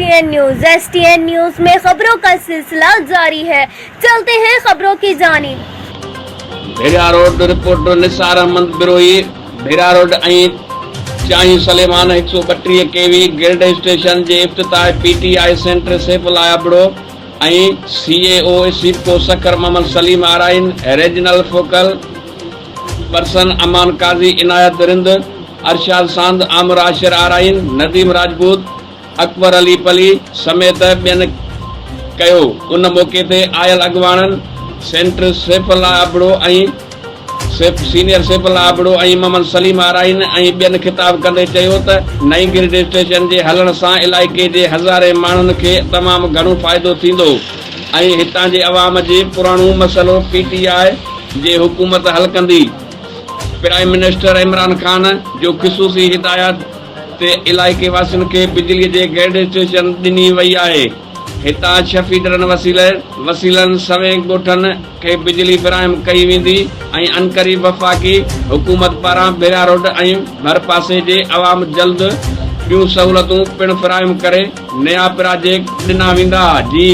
STN news में खबरों का सिलसिला जारी है। चलते हैं खबरों की जानिब। Bhiria road reporter Nisar Ahmed Birohi Bhiria road चाही सलेमान 132 केवी गिल्ड स्टेशन जे इफ्तिताह PTI center Saiful Abro CEO SEPCO Sukkur Mohammad Saleem Arain regional focal person Aman Qazi Inayat Rind Arshad Sand Amir Ashir Arain Nadeem Rajput Akbar Ali Pali समेत बेन कयो। उन मौके ते आयल अगवाणन सेंटर सैफुल आबड़ो सीनियर सैफुल आबड़ो मोहम्मद सलीम आराइन बेन खिताब कंदे चयो त नई गिल्ड स्टेशन जे हलण सां इलाइके जे हज़ारे माण्हुनि खे तमामु घणो फ़ाइदो थींदो हितां जे अवाम जे पुराणो मसइलो पीटीआई जे हुकूमत हल कंदी। प्राइम मिनिस्टर इमरान खान जो ख़ुसूसी हिदायत ते इलाइके वासियुनि खे बिजली जे गिल्ड स्टेशन ॾिनी वई आहे। हितां 6 फीडरनि वसीलनि सवे ॻोठनि खे बिजली फ़राहम कई वेंदी अनकरीब वफ़ाक़ी हुकूमत पारां भेड़ा रोड भर पासे जे अवाम जल्द ॿियूं सहूलतूं पिणु फ़राहम करे नया प्रोजेक्ट ॾिना वेंदा। जी